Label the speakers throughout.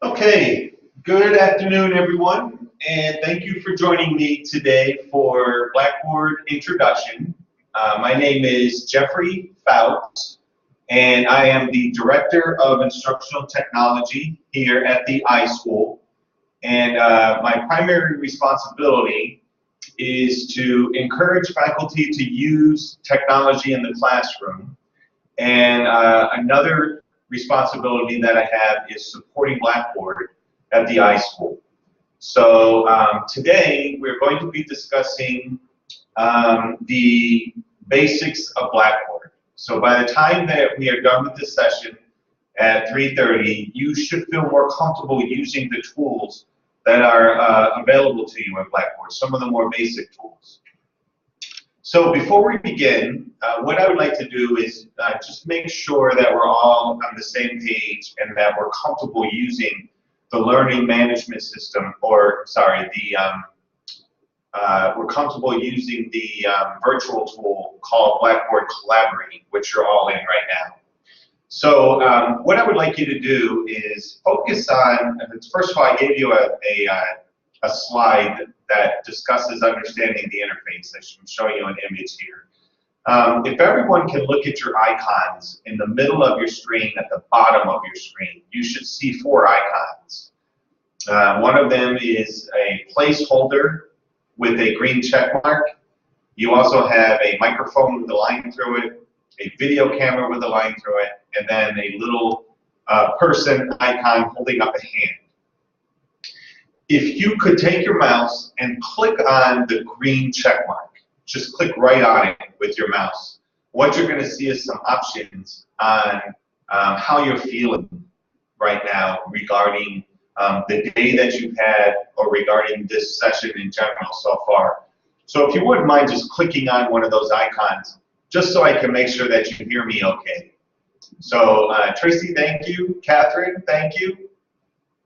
Speaker 1: Okay, good afternoon, everyone, and thank you for joining me today for Blackboard Introduction. My name is Jeffrey Fouts, and I am the Director of Instructional Technology here at the iSchool. And my primary responsibility is to encourage faculty to use technology in the classroom. And another responsibility that I have is supporting Blackboard at the iSchool. So today we're going to be discussing the basics of Blackboard. So by the time that we are done with this session at 3:30, you should feel more comfortable using the tools that are available to you in Blackboard, some of the more basic tools. So before we begin, what I would like to do is just make sure that we're all on the same page and that we're comfortable using the learning management system, or sorry, we're comfortable using the virtual tool called Blackboard Collaborate, which you're all in right now. So what I would like you to do is focus on, first of all, I gave you a slide that discusses understanding the interface. I'm showing you an image here. If everyone can look at your icons in the middle of your screen, at the bottom of your screen, you should see 4 icons. One of them is a placeholder with a green check mark. You also have a microphone with a line through it, a video camera with a line through it, and then a little person icon holding up a hand. If you could take your mouse and click on the green check mark, just click right on it with your mouse, what you're going to see is some options on how you're feeling right now regarding the day that you've had or regarding this session in general so far. So if you wouldn't mind just clicking on one of those icons, just so I can make sure that you hear me okay. So Tracy, thank you. Catherine, thank you.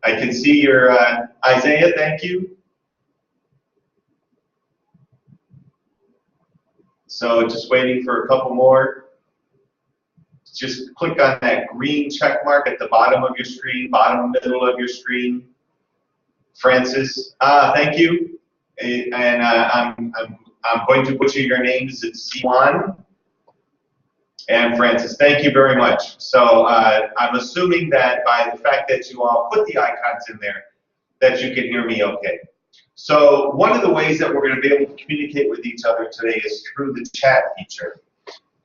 Speaker 1: I can see your Isaiah, thank you. So just waiting for a couple more. Just click on that green check mark at the bottom of your screen, bottom middle of your screen. Francis, thank you. And I'm going to butcher your names. It's Siwan and Francis. Thank you very much. So I'm assuming that by the fact that you all put the icons in there, that you can hear me okay. So one of the ways that we're going to be able to communicate with each other today is through the chat feature.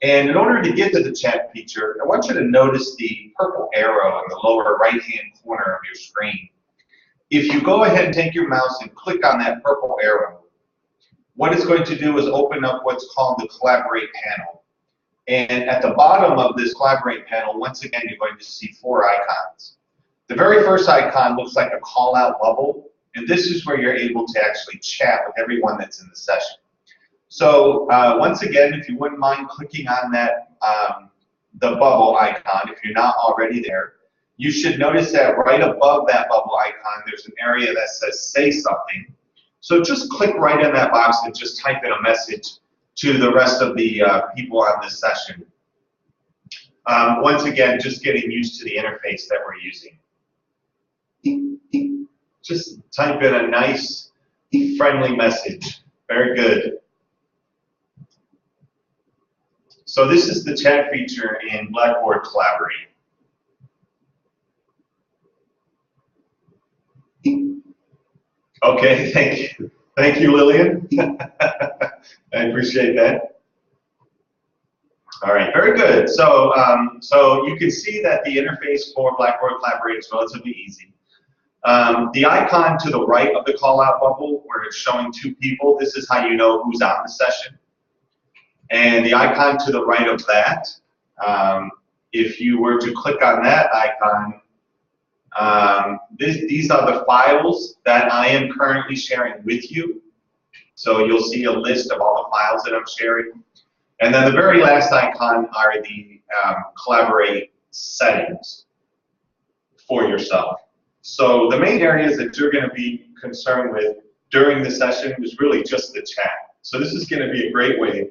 Speaker 1: And in order to get to the chat feature, I want you to notice the purple arrow in the lower right-hand corner of your screen. If you go ahead and take your mouse and click on that purple arrow, what it's going to do is open up what's called the Collaborate panel. And at the bottom of this Collaborate panel, once again, you're going to see 4 icons. The very first icon looks like a call-out bubble, and this is where you're able to actually chat with everyone that's in the session. So once again, if you wouldn't mind clicking on that, the bubble icon, if you're not already there, you should notice that right above that bubble icon, there's an area that says say something. So just click right in that box and just type in a message to the rest of the people on this session. Once again, just getting used to the interface that we're using. Just type in a nice, friendly message. Very good. So this is the chat feature in Blackboard Collaborate. Okay, thank you. Thank you, Lillian. I appreciate that. All right, very good. So, so you can see that the interface for Blackboard Collaborate is relatively easy. The icon to the right of the call-out bubble, where it's showing 2 people, this is how you know who's on the session. And the icon to the right of that, if you were to click on that icon, these are the files that I am currently sharing with you. So you'll see a list of all the files that I'm sharing. And then the very last icon are the Collaborate settings for yourself. So the main areas that you're going to be concerned with during the session is really just the chat. So this is going to be a great way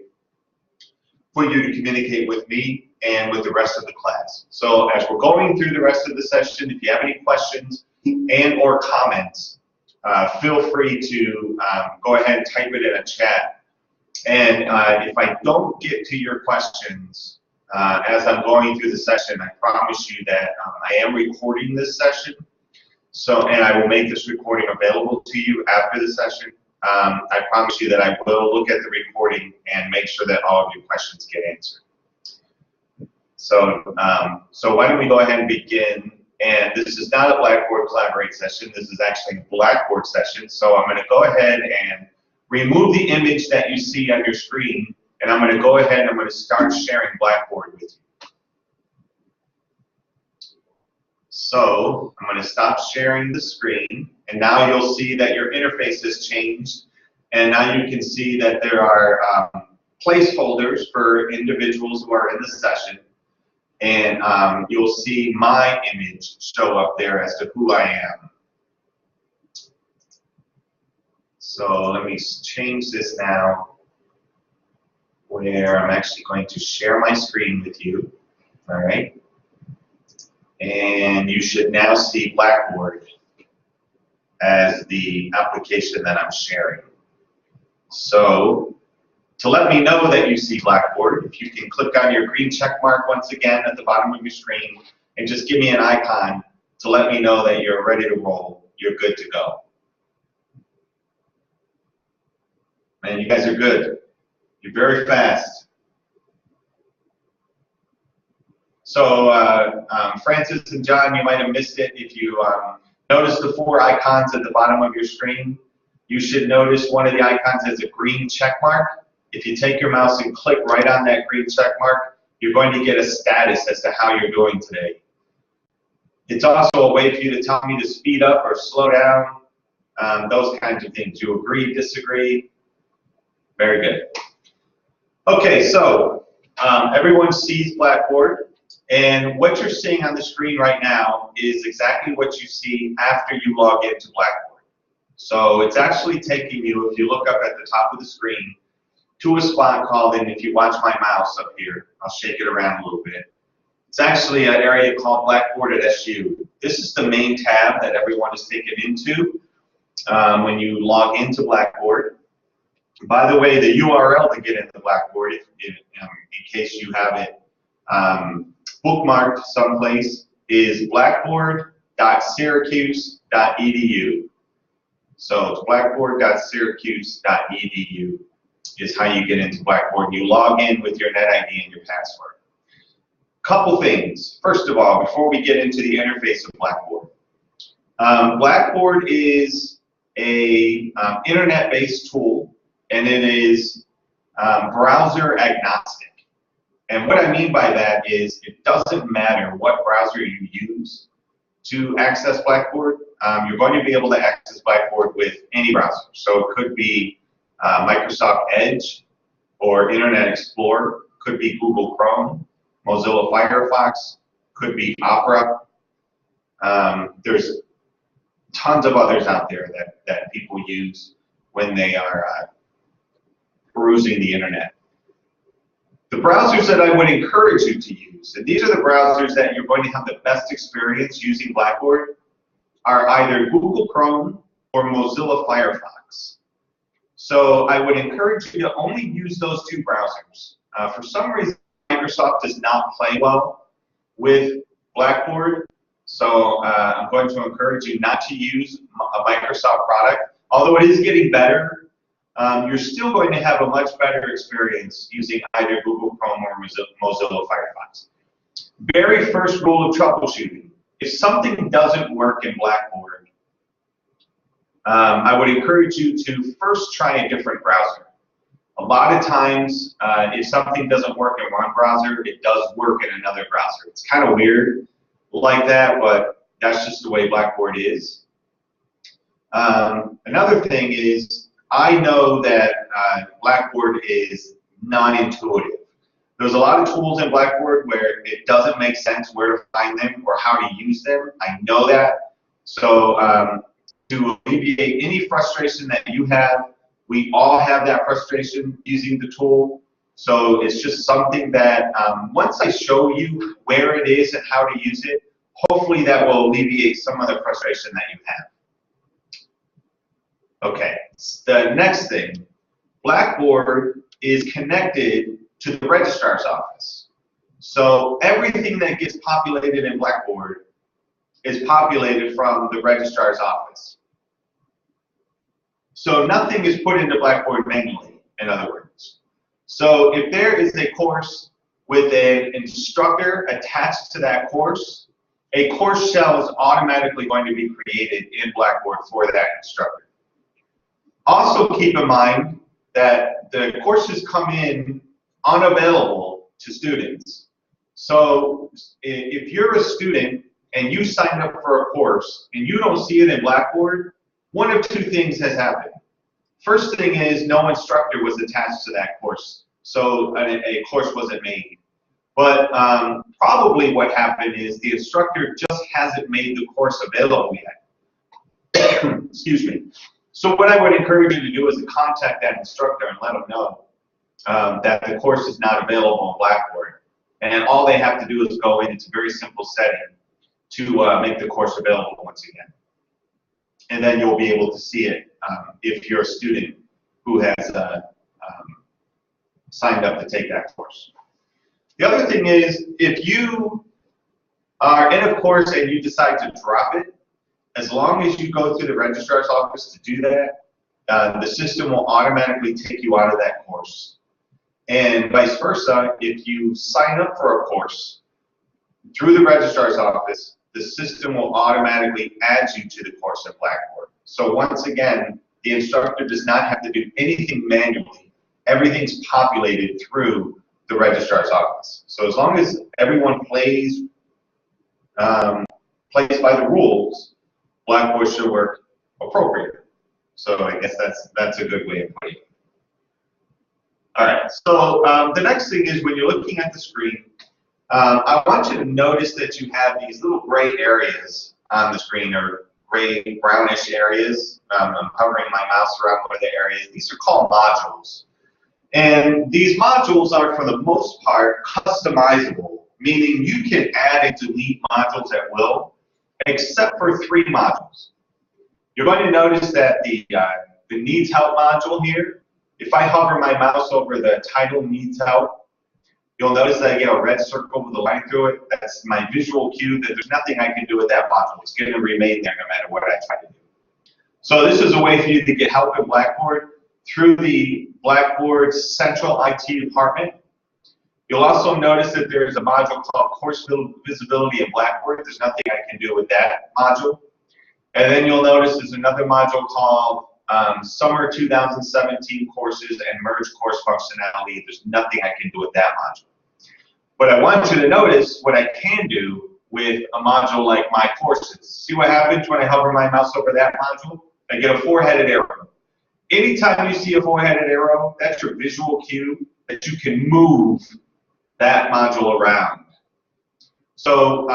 Speaker 1: for you to communicate with me and with the rest of the class. So as we're going through the rest of the session, if you have any questions, and or comments, feel free to go ahead and type it in a chat. And if I don't get to your questions as I'm going through the session, I promise you that I am recording this session. So, and I will make this recording available to you after the session. I promise you that I will look at the recording and make sure that all of your questions get answered. So, so why don't we go ahead and begin? And this is not a Blackboard Collaborate session. This is actually a Blackboard session. So I'm going to go ahead and remove the image that you see on your screen, and I'm going to go ahead and I'm going to start sharing Blackboard with you. So I'm going to stop sharing the screen, and now you'll see that your interface has changed, and now you can see that there are placeholders for individuals who are in the session, and you'll see my image show up there as to who I am. So let me change this now where I'm actually going to share my screen with you. All right. And you should now see Blackboard as the application that I'm sharing. So to let me know that you see Blackboard, if you can click on your green check mark once again at the bottom of your screen and just give me an icon to let me know that you're ready to roll, you're good to go. Man, you guys are good. You're very fast. So Francis and John, you might have missed it. If you notice the 4 icons at the bottom of your screen, you should notice one of the icons has a green check mark. If you take your mouse and click right on that green check mark, you're going to get a status as to how you're doing today. It's also a way for you to tell me to speed up or slow down, those kinds of things. You agree, disagree? Very good. Okay, so everyone sees Blackboard. And what you're seeing on the screen right now is exactly what you see after you log into Blackboard. So it's actually taking you, if you look up at the top of the screen, to a spot called, and if you watch my mouse up here, I'll shake it around a little bit. It's actually an area called Blackboard at SU. This is the main tab that everyone is taken into when you log into Blackboard. By the way, the URL to get into Blackboard, in case you have it bookmarked someplace, is blackboard.syracuse.edu. So it's blackboard.syracuse.edu is how you get into Blackboard. You log in with your NetID and your password. Couple things. First of all, before we get into the interface of Blackboard, Blackboard is a internet-based tool, and it is browser agnostic. And what I mean by that is it doesn't matter what browser you use to access Blackboard. You're going to be able to access Blackboard with any browser. So it could be Microsoft Edge or Internet Explorer, could be Google Chrome, Mozilla Firefox, could be Opera. There's tons of others out there that people use when they are perusing the internet. The browsers that I would encourage you to use, and these are the browsers that you're going to have the best experience using Blackboard, are either Google Chrome or Mozilla Firefox. So I would encourage you to only use those 2 browsers. For some reason, Microsoft does not play well with Blackboard, so I'm going to encourage you not to use a Microsoft product. Although it is getting better, you're still going to have a much better experience using either Google Chrome or Mozilla Firefox. Very first rule of troubleshooting: if something doesn't work in Blackboard, I would encourage you to first try a different browser. A lot of times, if something doesn't work in one browser, it does work in another browser. It's kind of weird like that, but that's just the way Blackboard is. Another thing is, I know that Blackboard is non-intuitive. There's a lot of tools in Blackboard where it doesn't make sense where to find them or how to use them. I know that. So to alleviate any frustration that you have, we all have that frustration using the tool. So it's just something that once I show you where it is and how to use it, hopefully that will alleviate some of the frustration that you have. Okay, the next thing, Blackboard is connected to the registrar's office. So everything that gets populated in Blackboard is populated from the registrar's office. So nothing is put into Blackboard manually, in other words. So if there is a course with an instructor attached to that course, a course shell is automatically going to be created in Blackboard for that instructor. Also keep in mind that the courses come in unavailable to students. So if you're a student and you signed up for a course and you don't see it in Blackboard, one of two things has happened. First thing is no instructor was attached to that course, so a course wasn't made. But probably what happened is the instructor just hasn't made the course available yet. Excuse me. So what I would encourage you to do is to contact that instructor and let them know that the course is not available in Blackboard. And all they have to do is go in. It's a very simple setting to make the course available once again. And then you'll be able to see it if you're a student who has signed up to take that course. The other thing is, if you are in a course and you decide to drop it, as long as you go through the registrar's office to do that, the system will automatically take you out of that course. And vice versa, if you sign up for a course through the registrar's office, the system will automatically add you to the course in Blackboard. So once again, the instructor does not have to do anything manually. Everything's populated through the registrar's office. So as long as everyone plays by the rules, Blackboard should work appropriately. So I guess that's a good way of putting it. All right, so the next thing is when you're looking at the screen, I want you to notice that you have these little gray areas on the screen, or gray brownish areas. I'm hovering my mouse around one of the areas. These are called modules. And these modules are, for the most part, customizable, meaning you can add and delete modules at will, except for 3 modules. You're going to notice that the Needs Help module here, if I hover my mouse over the title Needs Help, you'll notice that I get a red circle with a line through it. That's my visual cue that there's nothing I can do with that module. It's going to remain there no matter what I try to do. So this is a way for you to get help in Blackboard through the Blackboard Central IT department. You'll also notice that there's a module called Course Visibility in Blackboard. There's nothing I can do with that module. And then you'll notice there's another module called Summer 2017 Courses and Merge Course Functionality. There's nothing I can do with that module. But I want you to notice what I can do with a module like My Courses. See what happens when I hover my mouse over that module? I get a 4-headed arrow. Anytime you see a 4-headed arrow, that's your visual cue that you can move that module around. So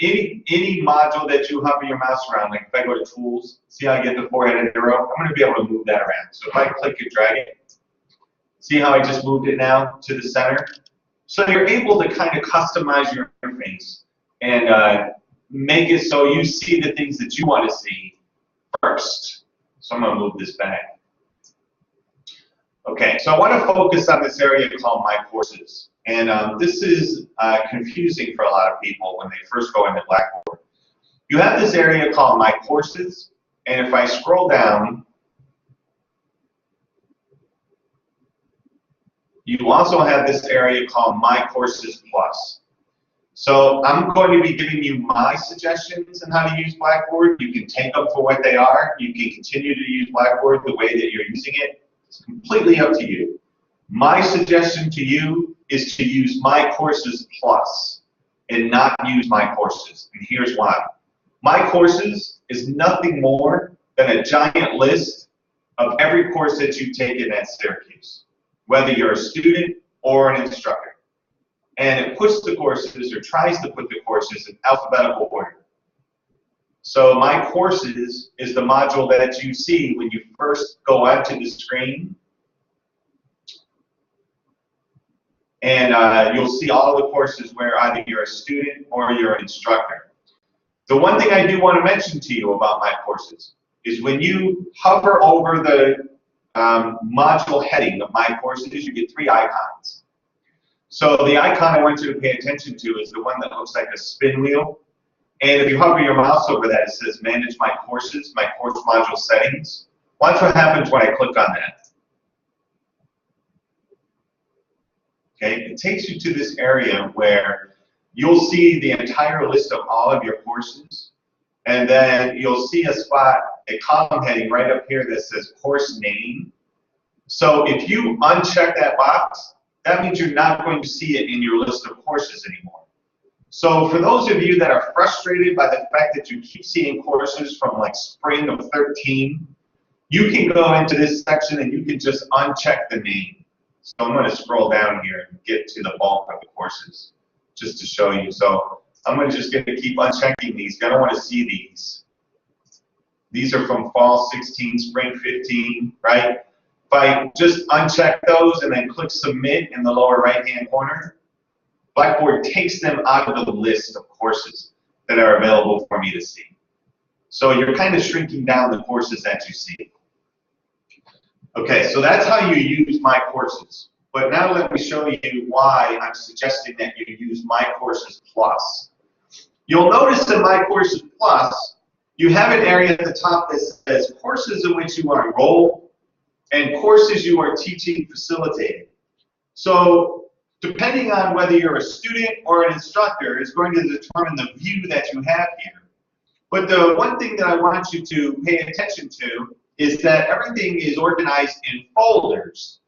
Speaker 1: any module that you hover your mouse around, like if I go to Tools, see how I get the 4-headed arrow? I'm going to be able to move that around. So if I click and drag it, see how I just moved it now to the center? So you're able to kind of customize your interface and make it so you see the things that you want to see first. So I'm going to move this back. Okay, so I want to focus on this area called My Courses. And this is confusing for a lot of people when they first go into Blackboard. You have this area called My Courses, and if I scroll down, you also have this area called My Courses Plus. So I'm going to be giving you my suggestions on how to use Blackboard. You can take them for what they are. You can continue to use Blackboard the way that you're using it. It's completely up to you. My suggestion to you is to use My Courses Plus and not use My Courses. And here's why. My Courses is nothing more than a giant list of every course that you've taken at Syracuse, whether you're a student or an instructor. And it puts the courses, or tries to put the courses, in alphabetical order. So My Courses is the module that you see when you first go onto the screen. And you'll see all the courses where either you're a student or you're an instructor. The one thing I do want to mention to you about my courses is when you hover over the module heading of my courses, you get 3 icons. So the icon I want you to pay attention to is the one that looks like a spin wheel. And if you hover your mouse over that, it says Manage My Courses, My Course Module Settings. Watch what happens when I click on that. Okay, it takes you to this area where you'll see the entire list of all of your courses, and then you'll see a column heading right up here that says Course Name. So if you uncheck that box, that means you're not going to see it in your list of courses anymore. So for those of you that are frustrated by the fact that you keep seeing courses from like spring of 13, you can go into this section and you can just uncheck the name. So I'm going to scroll down here and get to the bulk of the courses just to show you. So I'm just going to keep unchecking these. I don't want to see these. These are from fall 16, spring 15, right? If I just uncheck those and then click Submit in the lower right-hand corner, Blackboard takes them out of the list of courses that are available for me to see. So you're kind of shrinking down the courses that you see. Okay, so that's how you use My Courses. But now let me show you why I'm suggesting that you use My Courses Plus. You'll notice in My Courses Plus, you have an area at the top that says courses in which you are enrolled and courses you are teaching facilitating. So depending on whether you're a student or an instructor is going to determine the view that you have here. But the one thing that I want you to pay attention to is that everything is organized in folders.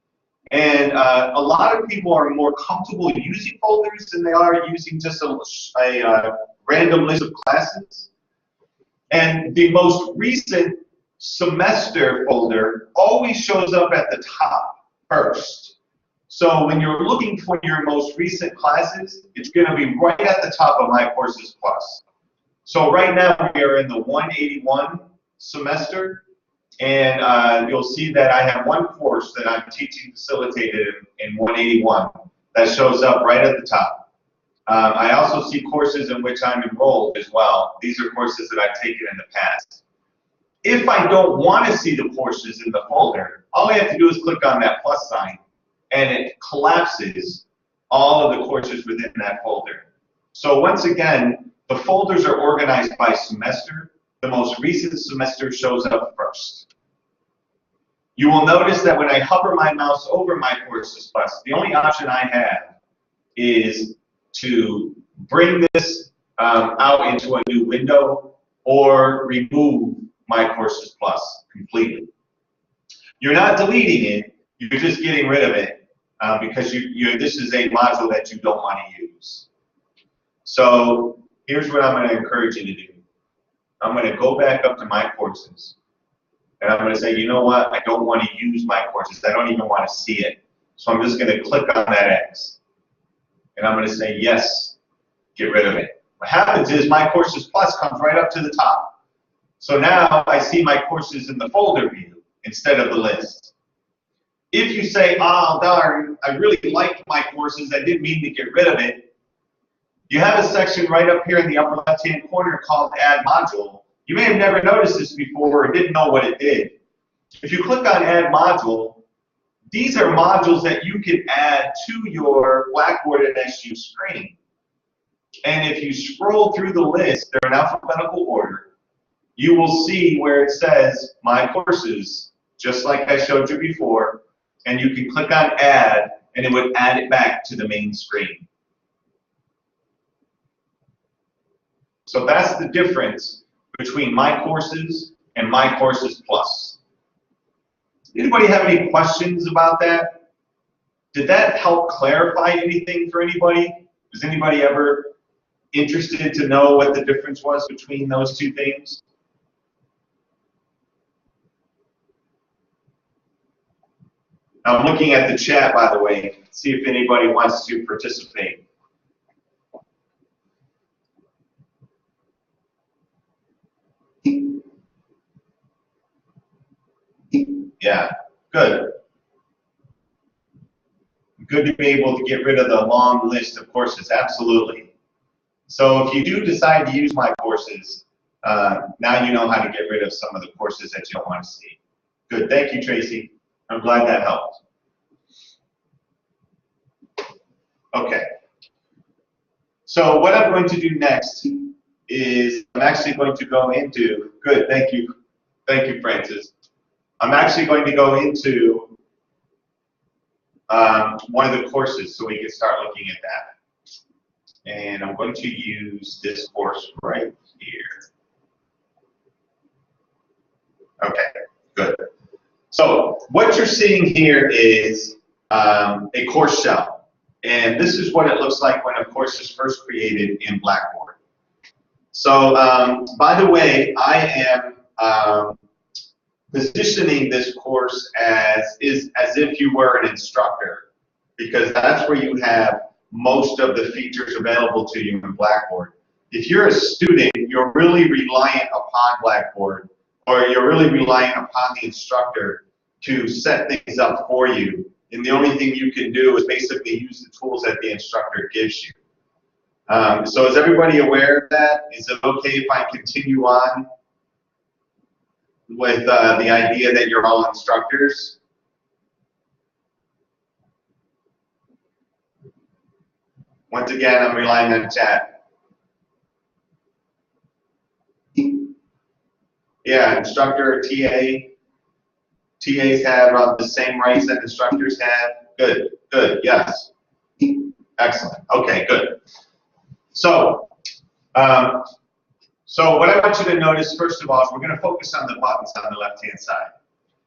Speaker 1: And a lot of people are more comfortable using folders than they are using just a random list of classes. And the most recent semester folder always shows up at the top first. So when you're looking for your most recent classes, it's going to be right at the top of My Courses Plus. So right now we are in the 181 semester, and you'll see that I have one course that I'm teaching facilitated in 181 that shows up right at the top. I also see courses in which I'm enrolled as well. These are courses that I've taken in the past. If I don't want to see the courses in the folder, all I have to do is click on that plus sign, and it collapses all of the courses within that folder. So once again, the folders are organized by semester. The most recent semester shows up first. You will notice that when I hover my mouse over My Courses Plus, the only option I have is to bring this out into a new window or remove My Courses Plus completely. You're not deleting it, you're just getting rid of it because this is a module that you don't want to use. So here's what I'm going to encourage you to do. I'm going to go back up to My Courses, and I'm going to say, you know what, I don't want to use My Courses. I don't even want to see it. So I'm just going to click on that X, and I'm going to say, yes, get rid of it. What happens is My Courses Plus comes right up to the top. So now I see my courses in the folder view instead of the list. If you say, oh, darn, I really liked my courses, I didn't mean to get rid of it, you have a section right up here in the upper left-hand corner called Add Module. You may have never noticed this before or didn't know what it did. If you click on Add Module, these are modules that you can add to your Blackboard and SU screen. And if you scroll through the list, they're in alphabetical order, you will see where it says My Courses, just like I showed you before, and you can click on Add, and it would add it back to the main screen. So that's the difference between My Courses and My Courses Plus. Anybody have any questions about that? Did that help clarify anything for anybody? Was anybody ever interested to know what the difference was between those two things? I'm looking at the chat, by the way, see if anybody wants to participate. Yeah, good. Good to be able to get rid of the long list of courses, absolutely. So if you do decide to use my courses, now you know how to get rid of some of the courses that you don't want to see. Good, thank you, Tracy. I'm glad that helped. Okay. So what I'm going to do next is I'm actually going to go into, good, thank you, Francis. I'm actually going to go into one of the courses so we can start looking at that. And I'm going to use this course right here. Okay, good. So what you're seeing here is a course shell. And this is what it looks like when a course is first created in Blackboard. So by the way, I am positioning this course as if you were an instructor, because that's where you have most of the features available to you in Blackboard. If you're a student, you're really reliant upon Blackboard, or you're really reliant upon the instructor to set things up for you. And the only thing you can do is basically use the tools that the instructor gives you. So is everybody aware of that? Is it okay if I continue on with the idea that you're all instructors? Once again, I'm relying on chat. Yeah, instructor or TA. TAs have the same rights that instructors have. Good, good, yes. Excellent, okay, good. So, what I want you to notice, first of all, is we're going to focus on the buttons on the left-hand side.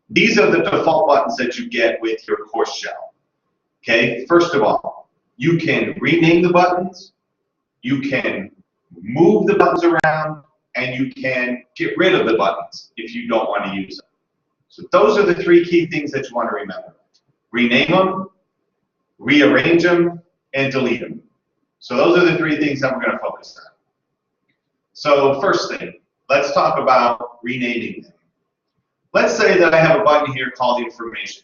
Speaker 1: These are the default buttons that you get with your course shell. Okay, first of all, you can rename the buttons, you can move the buttons around, and you can get rid of the buttons if you don't want to use them. So those are the three key things that you want to remember. Rename them, rearrange them, and delete them. So those are the three things that we're going to focus on. So first thing, let's talk about renaming them. Let's say that I have a button here called information.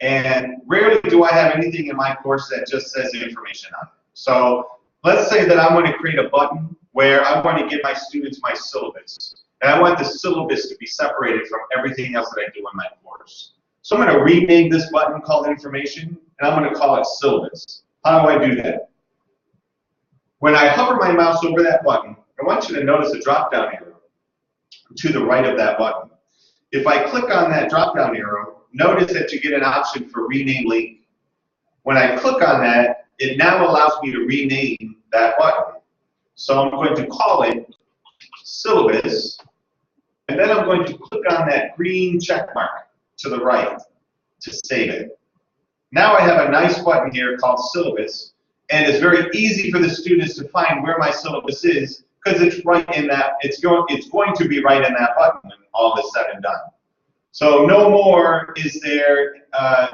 Speaker 1: And rarely do I have anything in my course that just says information on it. So let's say that I want to create a button where I want to give my students my syllabus. And I want the syllabus to be separated from everything else that I do in my course. So I'm going to rename this button called information, and I'm going to call it syllabus. How do I do that? When I hover my mouse over that button, I want you to notice a drop-down arrow to the right of that button. If I click on that drop-down arrow, notice that you get an option for rename link. When I click on that, it now allows me to rename that button. So I'm going to call it syllabus, and then I'm going to click on that green check mark to the right to save it. Now I have a nice button here called syllabus, and it's very easy for the students to find where my syllabus is because it's right in that, it's going to be right in that button when all is said and done. So no more is there,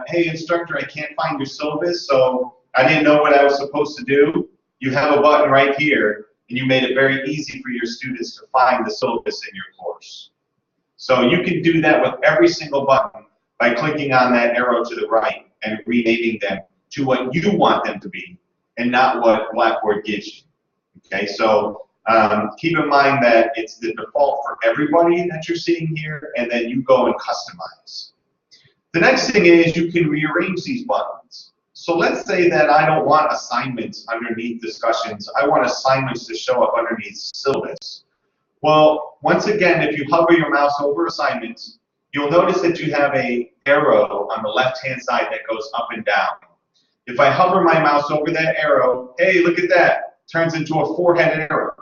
Speaker 1: hey instructor, I can't find your syllabus, so I didn't know what I was supposed to do. You have a button right here, and you made it very easy for your students to find the syllabus in your course. So you can do that with every single button by clicking on that arrow to the right and renaming them to what you want them to be and not what Blackboard gives you. Okay, so keep in mind that it's the default for everybody that you're seeing here, and then you go and customize. The next thing is you can rearrange these buttons. So let's say that I don't want assignments underneath discussions. I want assignments to show up underneath syllabus. Well, once again, if you hover your mouse over assignments, you'll notice that you have an arrow on the left-hand side that goes up and down. If I hover my mouse over that arrow, hey, look at that, turns into a four-headed arrow.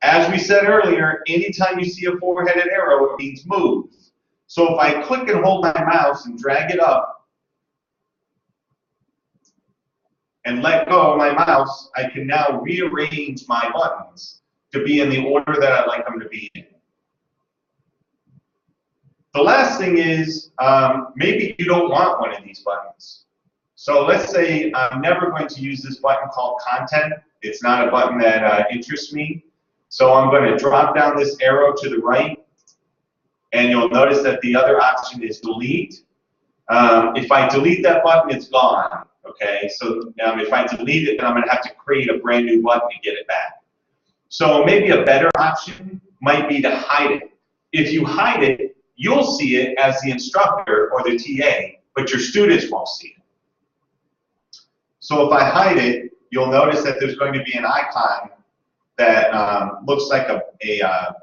Speaker 1: As we said earlier, anytime you see a four-headed arrow, it means move. So if I click and hold my mouse and drag it up and let go of my mouse, I can now rearrange my buttons to be in the order that I'd like them to be in. The last thing is, maybe you don't want one of these buttons. So let's say I'm never going to use this button called content. It's not a button that interests me. So I'm going to drop down this arrow to the right, and you'll notice that the other option is delete. If I delete that button, it's gone. Okay, so if I delete it, then I'm going to have to create a brand new button to get it back. So maybe a better option might be to hide it. If you hide it, you'll see it as the instructor or the TA, but your students won't see it. So if I hide it, you'll notice that there's going to be an icon that looks like a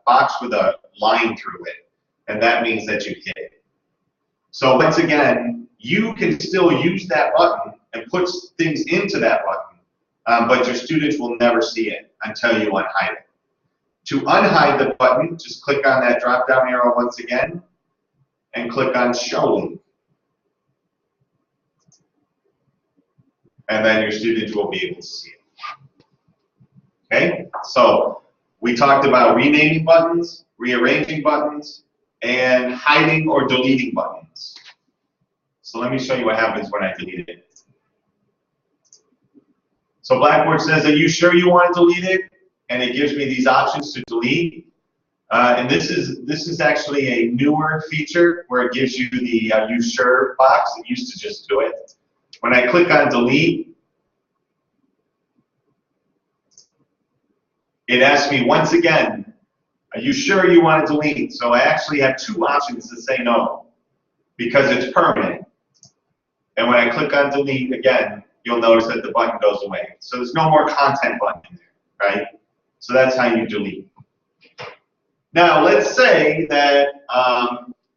Speaker 1: box with a line through it, and that means that you hit it. So once again, you can still use that button and put things into that button, but your students will never see it until you unhide it. To unhide the button, just click on that drop-down arrow once again, and click on Show Link. And then your students will be able to see it. Okay, so we talked about renaming buttons, rearranging buttons, and hiding or deleting buttons. So let me show you what happens when I delete it. So Blackboard says, are you sure you want to delete it? And it gives me these options to delete. And this is actually a newer feature where it gives you the you sure box. It used to just do it. When I click on delete, it asks me once again, are you sure you want to delete? So I actually have two options to say no, because it's permanent. And when I click on delete again, you'll notice that the button goes away. So there's no more content button in there, right? So that's how you delete. Now let's say that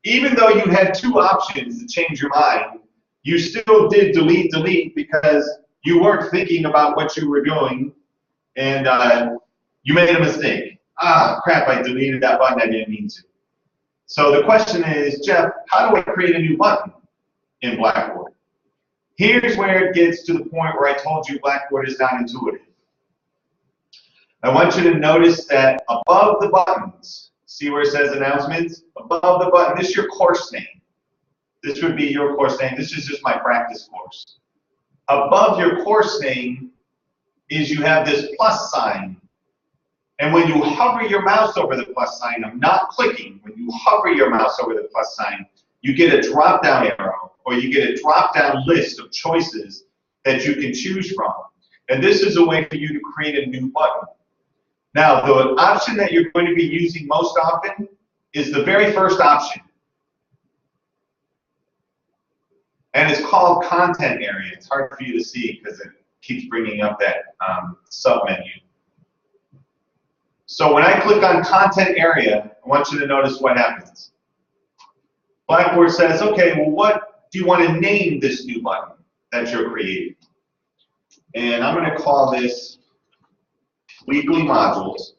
Speaker 1: even though you had two options to change your mind, you still did delete because you weren't thinking about what you were doing, and you made a mistake. Ah, crap, I deleted that button, I didn't mean to. So the question is, Jeff, how do I create a new button in Blackboard? Here's where it gets to the point where I told you Blackboard is not intuitive. I want you to notice that above the buttons, see where it says announcements? Above the button, this is your course name. This would be your course name. This is just my practice course. Above your course name is you have this plus sign. And when you hover your mouse over the plus sign, I'm not clicking, when you hover your mouse over the plus sign, you get a drop-down arrow, or you get a drop-down list of choices that you can choose from. And this is a way for you to create a new button. Now, the option that you're going to be using most often is the very first option. And it's called Content Area. It's hard for you to see because it keeps bringing up that sub-menu. So when I click on Content Area, I want you to notice what happens. Blackboard says, okay, well, what do you want to name this new button that you're creating? And I'm going to call this Weekly Modules.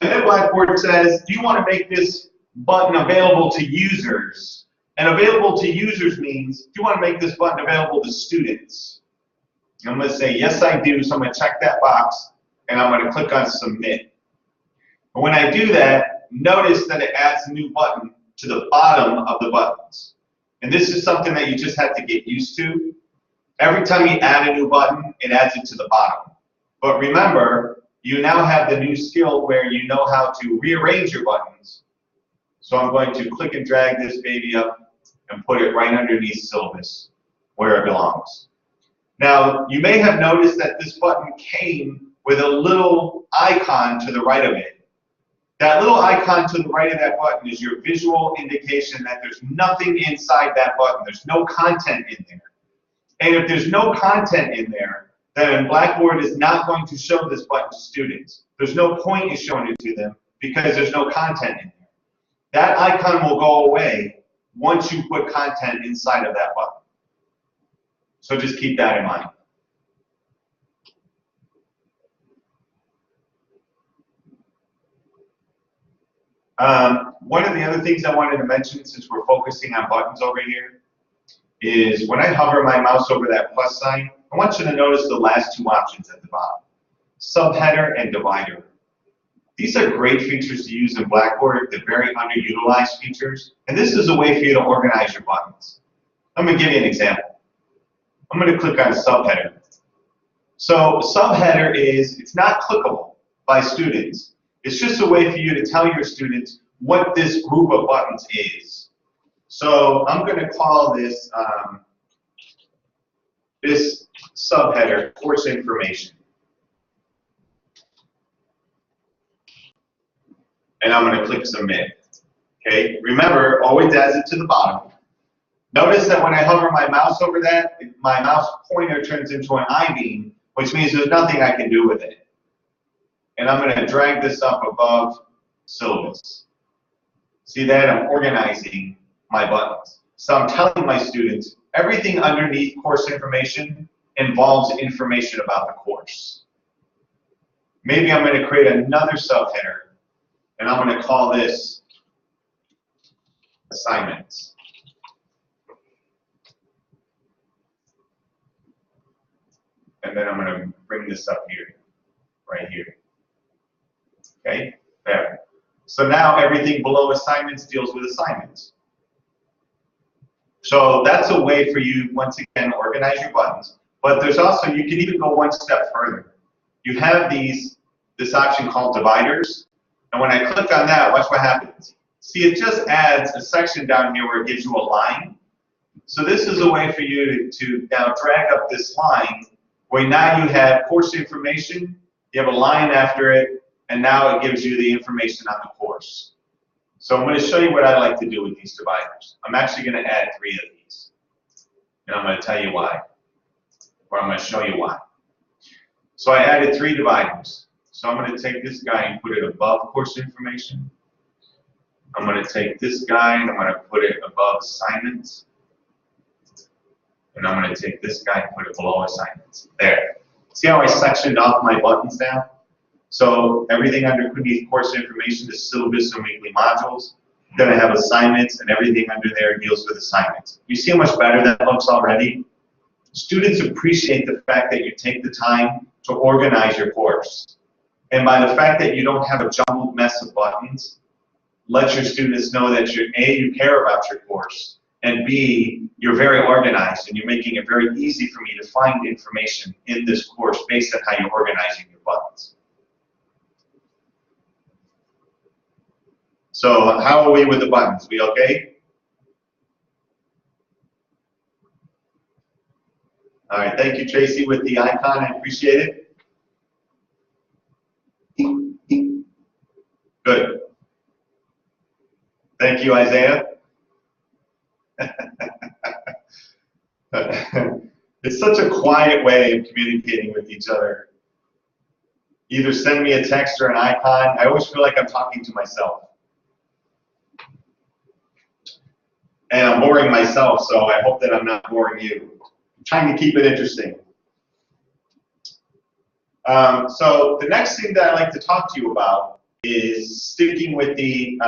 Speaker 1: And then Blackboard says, do you want to make this button available to users? And available to users means, do you want to make this button available to students? And I'm going to say, yes, I do. So I'm going to check that box, and I'm going to click on Submit. And when I do that, notice that it adds a new button to the bottom of the buttons. And this is something that you just have to get used to. Every time you add a new button, it adds it to the bottom. But remember, you now have the new skill where you know how to rearrange your buttons. So I'm going to click and drag this baby up and put it right underneath syllabus, where it belongs. Now, you may have noticed that this button came with a little icon to the right of it. That little icon to the right of that button is your visual indication that there's nothing inside that button. There's no content in there. And if there's no content in there, then Blackboard is not going to show this button to students. There's no point in showing it to them because there's no content in there. That icon will go away once you put content inside of that button. So just keep that in mind. One of the other things I wanted to mention, since we're focusing on buttons over here, is when I hover my mouse over that plus sign, I want you to notice the last two options at the bottom, subheader and divider. These are great features to use in Blackboard. They're very underutilized features, and this is a way for you to organize your buttons. I'm going to give you an example. I'm going to click on subheader. So subheader is, it's not clickable by students. It's just a way for you to tell your students what this group of buttons is. So I'm going to call this this subheader course information. and I'm going to click Submit. Okay, remember, always adds it to the bottom. Notice that when I hover my mouse over that, my mouse pointer turns into an I-beam, which means there's nothing I can do with it. And I'm going to drag this up above syllabus. See that? I'm organizing my buttons. So I'm telling my students, everything underneath course information involves information about the course. Maybe I'm going to create another subheader, and I'm going to call this Assignments. And then I'm going to bring this up here, right here. Okay, there. So now everything below assignments deals with assignments. So that's a way for you, once again, to organize your buttons. But there's also, you can even go one step further. You have this option called dividers. And when I click on that, watch what happens. See, it just adds a section down here where it gives you a line. So this is a way for you to now drag up this line where now you have course information, you have a line after it, and now it gives you the information on the course. So I'm going to show you what I like to do with these dividers. I'm actually going to add 3 of these. And I'm going to tell you why. Or I'm going to show you why. So I added 3 dividers. So I'm going to take this guy and put it above course information. I'm going to take this guy and I'm going to put it above assignments. And I'm going to take this guy and put it below assignments. There. See how I sectioned off my buttons now? So everything underneath course information is syllabus and weekly modules. Then I have assignments, and everything under there deals with assignments. You see how much better that looks already? Students appreciate the fact that you take the time to organize your course. And by the fact that you don't have a jumbled mess of buttons, let your students know that A, you care about your course, and B, you're very organized and you're making it very easy for me to find information in this course based on how you're organizing your buttons. So how are we with the buttons? We okay? All right, thank you, Tracy, with the icon. I appreciate it. Good. Thank you, Isaiah. It's such a quiet way of communicating with each other. Either send me a text or an icon. I always feel like I'm talking to myself. And I'm boring myself, so I hope that I'm not boring you. I'm trying to keep it interesting. So the next thing that I'd like to talk to you about is sticking with the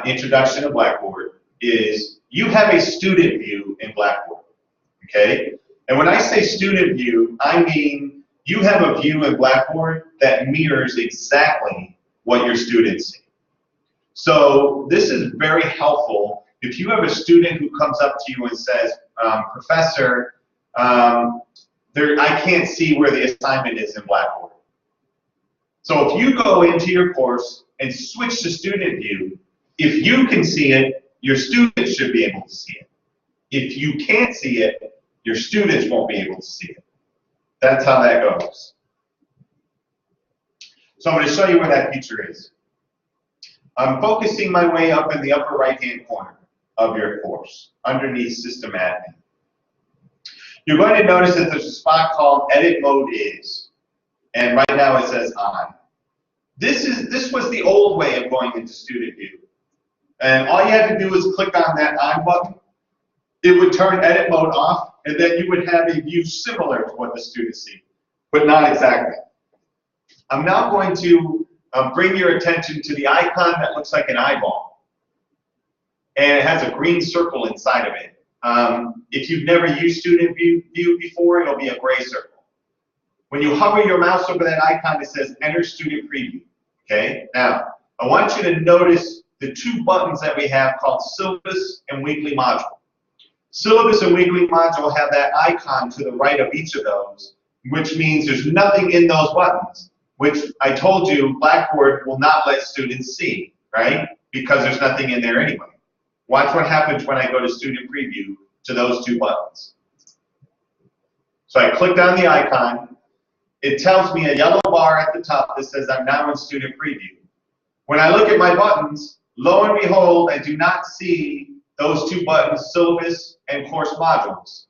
Speaker 1: introduction of Blackboard. Is you have a student view in Blackboard, okay? And when I say student view, I mean you have a view in Blackboard that mirrors exactly what your students see. So this is very helpful if you have a student who comes up to you and says, Professor, I can't see where the assignment is in Blackboard. So if you go into your course and switch to student view, if you can see it, your students should be able to see it. If you can't see it, your students won't be able to see it. That's how that goes. So I'm going to show you where that feature is. I'm focusing my way up in the upper right-hand corner of your course, underneath System Admin. You're going to notice that there's a spot called Edit Mode Is, and right now it says On. This was the old way of going into Student View. And all you had to do was click on that On button. It would turn Edit Mode off, and then you would have a view similar to what the students see, but not exactly. I'm now going to bring your attention to the icon that looks like an eyeball. And it has a green circle inside of it. If you've never used Student View before, it'll be a gray circle. When you hover your mouse over that icon, it says Enter Student Preview. Okay? Now, I want you to notice the 2 buttons that we have called Syllabus and Weekly Module. Syllabus and Weekly Module have that icon to the right of each of those, which means there's nothing in those buttons, which I told you Blackboard will not let students see, right? Because there's nothing in there anyway. Watch what happens when I go to Student Preview to those 2 buttons. So I clicked on the icon. it tells me a yellow bar at the top that says I'm now in student preview. When I look at my buttons, lo and behold, I do not see those two buttons, syllabus and course modules.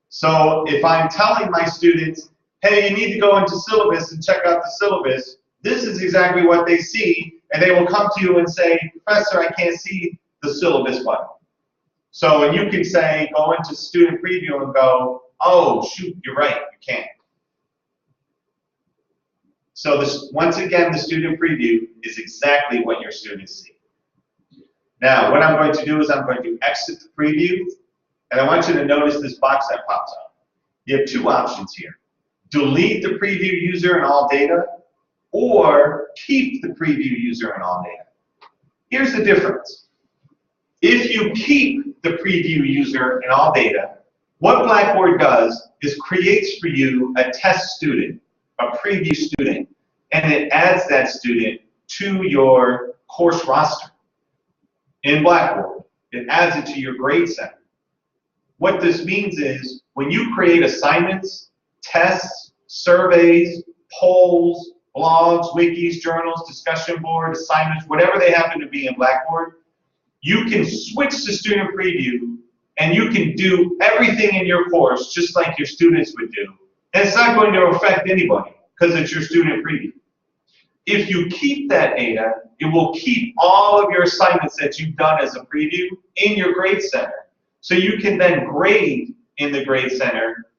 Speaker 1: So if I'm telling my students, hey, you need to go into syllabus and check out the syllabus, this is exactly what they see, and they will come to you and say, Professor, I can't see the syllabus button. So, and you can say, go into student preview and go, oh, shoot, you're right, you can't. So this, once again, the student preview is exactly what your students see. Now, what I'm going to do is I'm going to exit the preview, and I want you to notice this box that pops up. You have two options here. Delete the preview user and all data, or keep the preview user and all data. Here's the difference. If you keep the preview user and all data, what Blackboard does is creates for you a test student, a preview student, and it adds that student to your course roster in Blackboard. It adds it to your grade center. What this means is when you create assignments, tests, surveys, polls, blogs, wikis, journals, discussion board, assignments, whatever they happen to be in Blackboard, you can switch to student preview and you can do everything in your course just like your students would do. And it's not going to affect anybody because it's your student preview. If you keep that data, it will keep all of your assignments that you've done as a preview in your grade center. So you can then grade in the grade center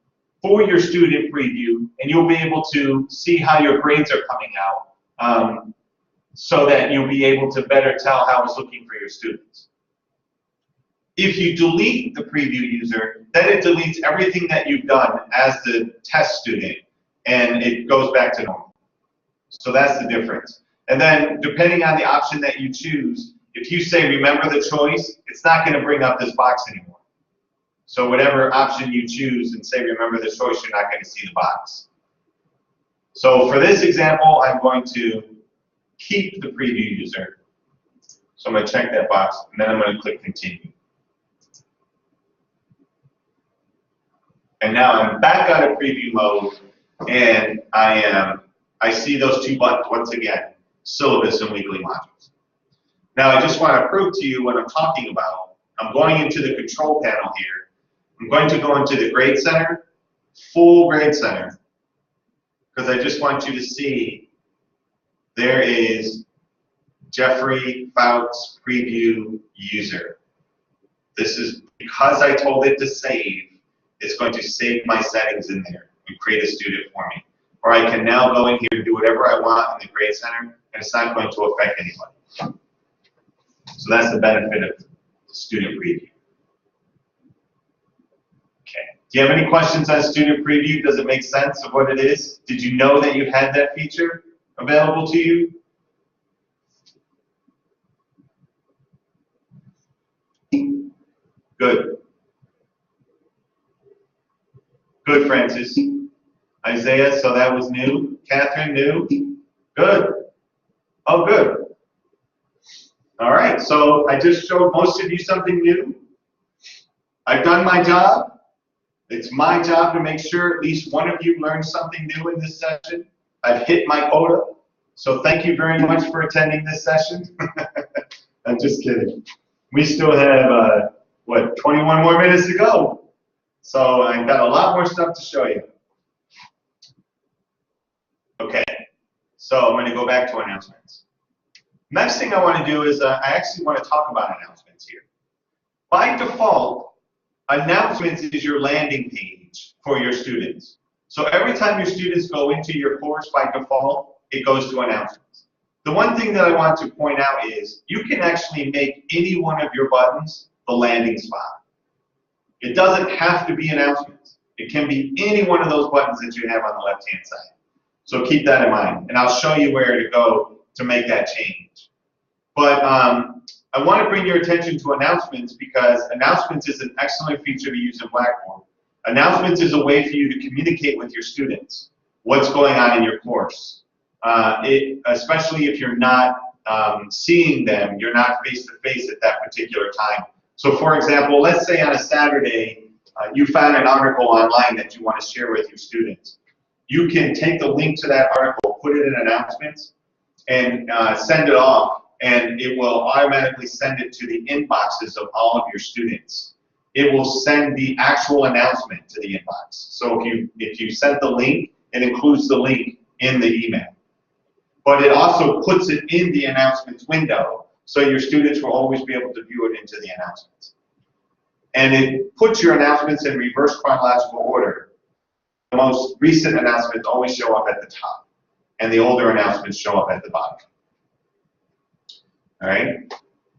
Speaker 1: for your student preview, and you'll be able to see how your grades are coming out so that you'll be able to better tell how it's looking for your students. If you delete the preview user, then it deletes everything that you've done as the test student, and it goes back to normal. So that's the difference. And then depending on the option that you choose, if you say remember the choice, it's not going to bring up this box anymore. So whatever option you choose and say remember the choice, you're not going to see the box. So for this example, I'm going to keep the preview user. So I'm going to check that box, and then I'm going to click continue. And now I'm back out of preview mode, and I see those two buttons once again, syllabus and weekly modules. Now I just want to prove to you what I'm talking about. I'm going into the control panel here. I'm going to go into the grade center, full grade center, because I just want you to see there is Jeffrey Fouts preview user. This is because I told it to save, it's going to save my settings in there and create a student for me. Or I can now go in here and do whatever I want in the grade center, and it's not going to affect anybody. So that's the benefit of the student preview. Okay. Do you have any questions on student preview? Does it make sense of what it is? Did you know that you had that feature available to you? Good. Good, Francis. Isaiah, so that was new. Catherine, new. Good. Oh, good. All right, so I just showed most of you something new. I've done my job. It's my job to make sure at least one of you learned something new in this session. I've hit my quota. So thank you very much for attending this session. I'm just kidding. We still have, what, 21 more minutes to go. So I've got a lot more stuff to show you. Okay, so I'm going to go back to announcements. Next thing I want to do is I actually want to talk about announcements here. By default, announcements is your landing page for your students. So every time your students go into your course, by default, it goes to announcements. The one thing that I want to point out is you can actually make any one of your buttons the landing spot. It doesn't have to be announcements. It can be any one of those buttons that you have on the left-hand side. So keep that in mind, and I'll show you where to go to make that change. But I want to bring your attention to announcements because announcements is an excellent feature to use in Blackboard. Announcements is a way for you to communicate with your students what's going on in your course. Especially if you're not seeing them, you're not face-to-face at that particular time. So for example, let's say on a Saturday, you found an article online that you want to share with your students. you can take the link to that article, put it in announcements, and send it off, and it will automatically send it to the inboxes of all of your students. It will send the actual announcement to the inbox. So if you send the link, it includes the link in the email. But it also puts it in the announcements window, so your students will always be able to view it into the announcements. And it puts your announcements in reverse chronological order. The most recent announcements always show up at the top, and the older announcements show up at the bottom. All right?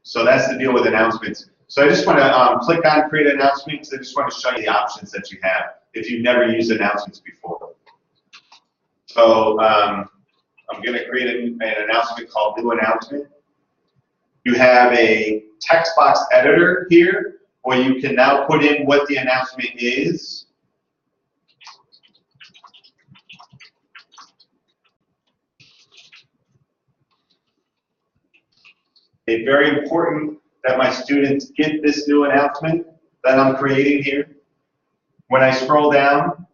Speaker 1: So that's the deal with announcements. So I just want to click on Create Announcement, because I just want to show you the options that you have if you've never used announcements before. So I'm going to create an announcement called New Announcement. You have a text box editor here, where you can now put in what the announcement is. It's very important that my students get this new announcement that I'm creating here. When I scroll down,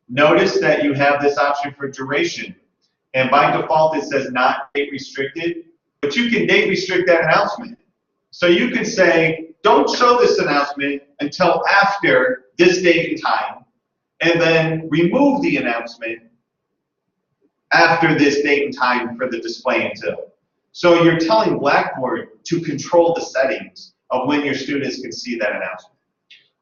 Speaker 1: notice that you have this option for duration. And by default, it says not date restricted, but you can date restrict that announcement. So you can say, don't show this announcement until after this date and time, and then remove the announcement after this date and time for the display until. So you're telling Blackboard to control the settings of when your students can see that announcement.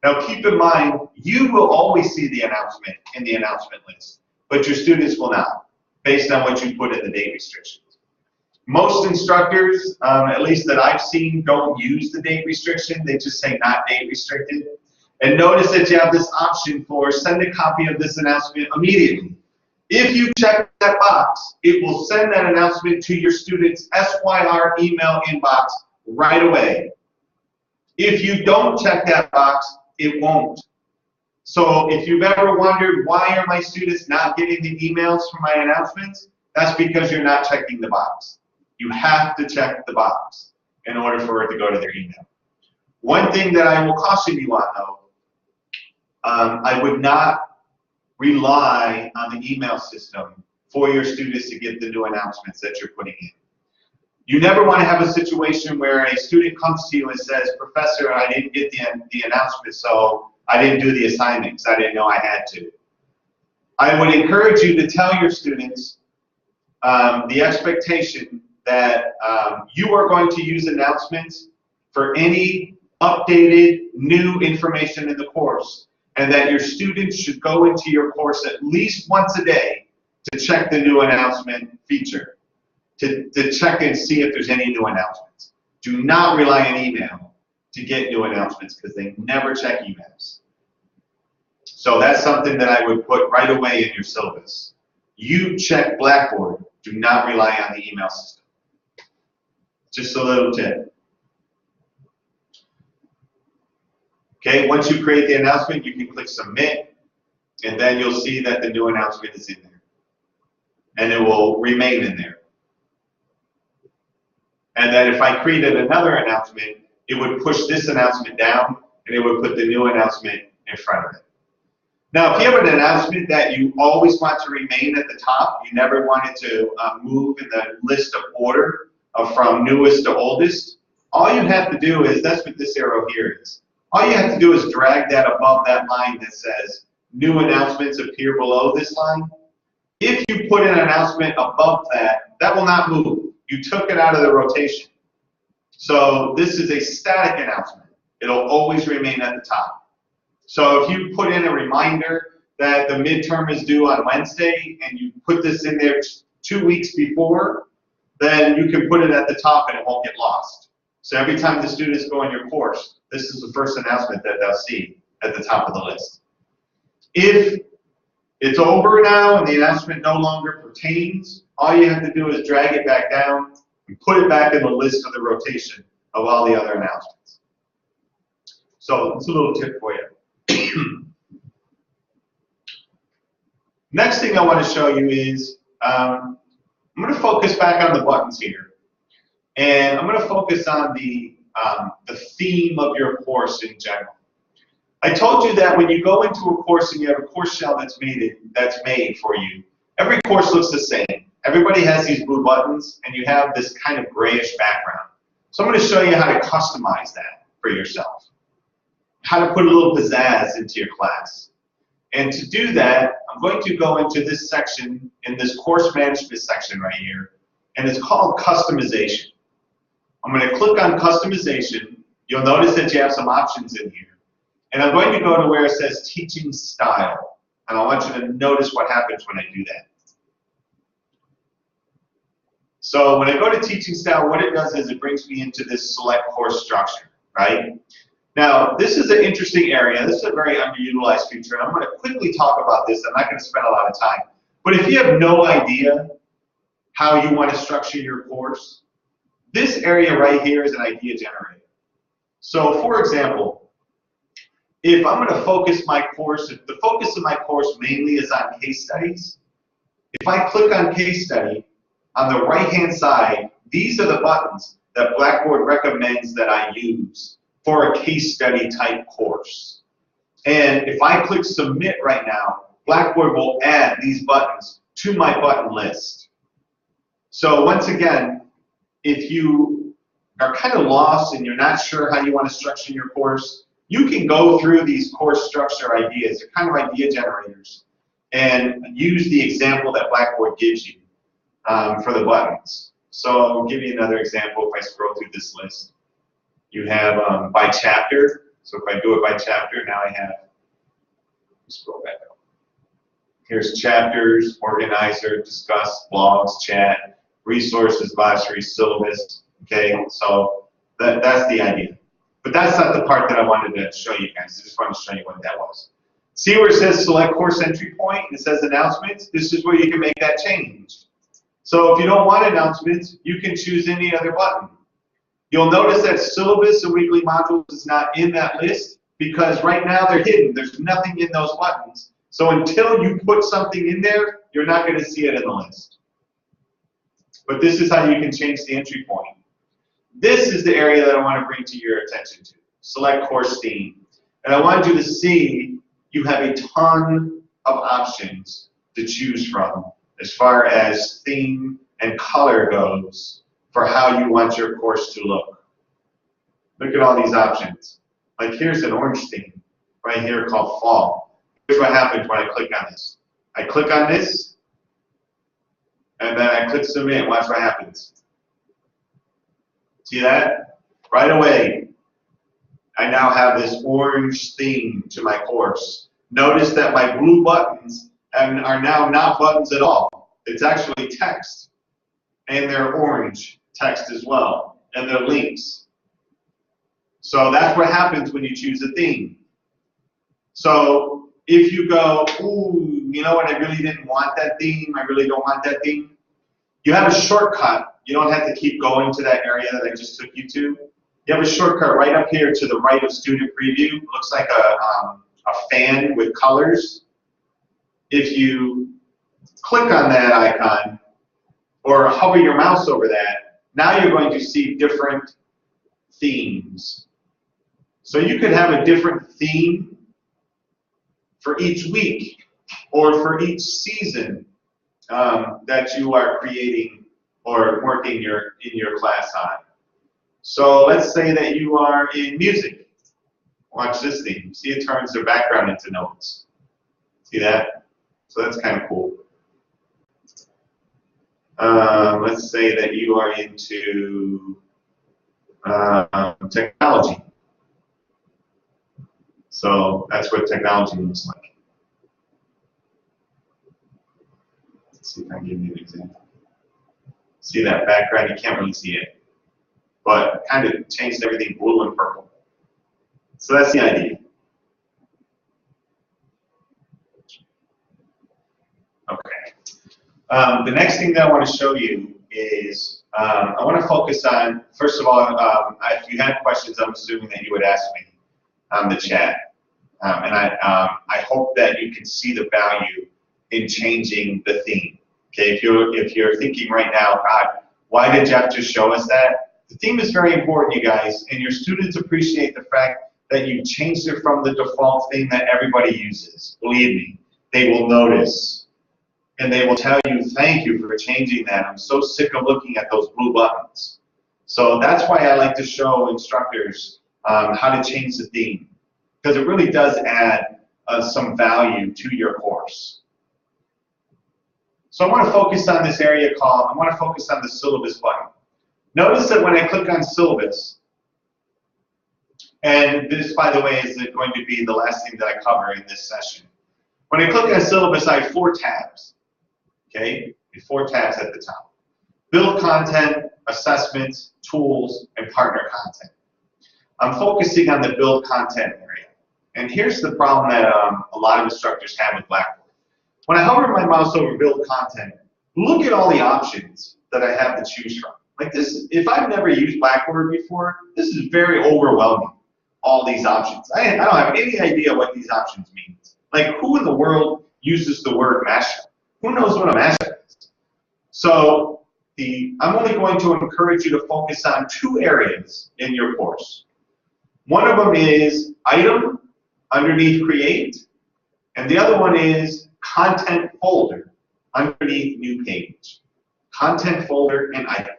Speaker 1: Now keep in mind, you will always see the announcement in the announcement list, but your students will not, based on what you put in the date restrictions. Most instructors, at least that I've seen, don't use the date restriction. They just say not date restricted. And notice that you have this option for send a copy of this announcement immediately. If you check that box, it will send that announcement to your students' SYR email inbox right away. If you don't check that box, it won't. So if you've ever wondered, why are my students not getting the emails for my announcements? That's because you're not checking the box. You have to check the box in order for it to go to their email. One thing that I will caution you on, though, I would not rely on the email system for your students to get the new announcements that you're putting in. You never want to have a situation where a student comes to you and says, Professor, I didn't get the announcement, so I didn't do the assignment because I didn't know I had to. I would encourage you to tell your students the expectation that you are going to use announcements for any updated new information in the course, and that your students should go into your course at least once a day to check the new announcement feature, to check and see if there's any new announcements. Do not rely on email to get new announcements, because they never check emails. So that's something that I would put right away in your syllabus. You check Blackboard. Do not rely on the email system. Just a little tip. Okay, once you create the announcement, you can click Submit, and then you'll see that the new announcement is in there. And it will remain in there. And then if I created another announcement, it would push this announcement down, and it would put the new announcement in front of it. Now, if you have an announcement that you always want to remain at the top, you never want it to move in the list of order from newest to oldest, all you have to do is, that's what this arrow here is. All you have to do is drag that above that line that says new announcements appear below this line. If you put an announcement above that, that will not move. You took it out of the rotation. So this is a static announcement. It'll always remain at the top. So if you put in a reminder that the midterm is due on Wednesday, and you put this in there 2 weeks before, then you can put it at the top and it won't get lost. So every time the students go in your course, this is the first announcement that they'll see at the top of the list. If it's over now and the announcement no longer pertains, all you have to do is drag it back down and put it back in the list of the rotation of all the other announcements. So it's a little tip for you. Next thing I want to show you is I'm going to focus back on the buttons here. And I'm going to focus on the theme of your course in general. I told you that when you go into a course and you have a course shell that's made for you, every course looks the same. Everybody has these blue buttons, and you have this kind of grayish background. So I'm going to show you how to customize that for yourself, how to put a little pizzazz into your class. And to do that, I'm going to go into this section, in this course management section right here, and it's called customization. I'm going to click on customization. You'll notice that you have some options in here. And I'm going to go to where it says teaching style. And I want you to notice what happens when I do that. So when I go to teaching style, what it does is it brings me into this select course structure, right? Now, this is an interesting area. This is a very underutilized feature, and I'm going to quickly talk about this. I'm not going to spend a lot of time. But if you have no idea how you want to structure your course, this area right here is an idea generator. So, for example, if I'm going to focus my course, if the focus of my course mainly is on case studies, if I click on case study, on the right-hand side, these are the buttons that Blackboard recommends that I use for a case study type course. And if I click submit right now, Blackboard will add these buttons to my button list. So once again, if you are kind of lost and you're not sure how you want to structure your course, you can go through these course structure ideas, they're kind of idea generators, and use the example that Blackboard gives you for the buttons. So I'll give you another example if I scroll through this list. You have by chapter. So if I do it by chapter, now I have, scroll back up. Here's chapters, organizer, discuss, blogs, chat, resources, glossary, syllabus. Okay, so that's the idea. But that's not the part that I wanted to show you guys. I just wanted to show you what that was. See where it says select course entry point? It says announcements. This is where you can make that change. So if you don't want announcements, you can choose any other button. You'll notice that syllabus and weekly modules is not in that list because right now they're hidden. There's nothing in those buttons. So until you put something in there, you're not going to see it in the list. But this is how you can change the entry point. This is the area that I want to bring to your attention to. Select course theme. And I wanted you to see you have a ton of options to choose from as far as theme and color goes for how you want your course to look. Look at all these options. Like here's an orange theme right here called fall. Here's what happens when I click on this. I click on this, and then I click submit. Watch what happens. See that? Right away, I now have this orange theme to my course. Notice that my blue buttons are now not buttons at all. It's actually text. And they're orange text as well. And they're links. So that's what happens when you choose a theme. So if you go, ooh, you know what, I really didn't want that theme, I really don't want that theme, you have a shortcut. You don't have to keep going to that area that I just took you to. You have a shortcut right up here to the right of student preview. It looks like a fan with colors. If you click on that icon or hover your mouse over that, now you're going to see different themes. So you could have a different theme for each week or for each season that you are creating or working in your class on. So let's say that you are in music. Watch this theme. See, it turns the background into notes. See that? So that's kind of cool. Let's say that you are into technology. So that's what technology looks like. Let's see if I can give you an example. See that background? You can't really see it. But kind of changed everything blue and purple. So that's the idea. Okay. The next thing that I want to show you is I want to focus on, first of all, if you had questions, I'm assuming that you would ask me on the chat. And I hope that you can see the value in changing the theme. Okay, if you're thinking right now, God, why did Jeff just show us that? The theme is very important, you guys, and your students appreciate the fact that you've changed it from the default thing that everybody uses. Believe me, they will notice. And they will tell you, thank you for changing that. I'm so sick of looking at those blue buttons. So that's why I like to show instructors how to change the theme, because it really does add some value to your course. So I want to focus on this area called, I want to focus on the syllabus button. Notice that when I click on syllabus, and this, by the way, is going to be the last thing that I cover in this session. When I click on syllabus, I have 4 tabs, okay? 4 tabs at the top. Build content, assessments, tools, and partner content. I'm focusing on the build content area. And here's the problem that a lot of instructors have with Blackboard. When I hover my mouse over build content, look at all the options that I have to choose from. Like this, if I've never used Blackboard before, this is very overwhelming, all these options. I don't have any idea what these options mean. Like, who in the world uses the word mashup? Who knows what a mashup is? So I'm only going to encourage you to focus on 2 areas in your course. One of them is item underneath create, and the other one is content folder underneath new page. Content folder and item.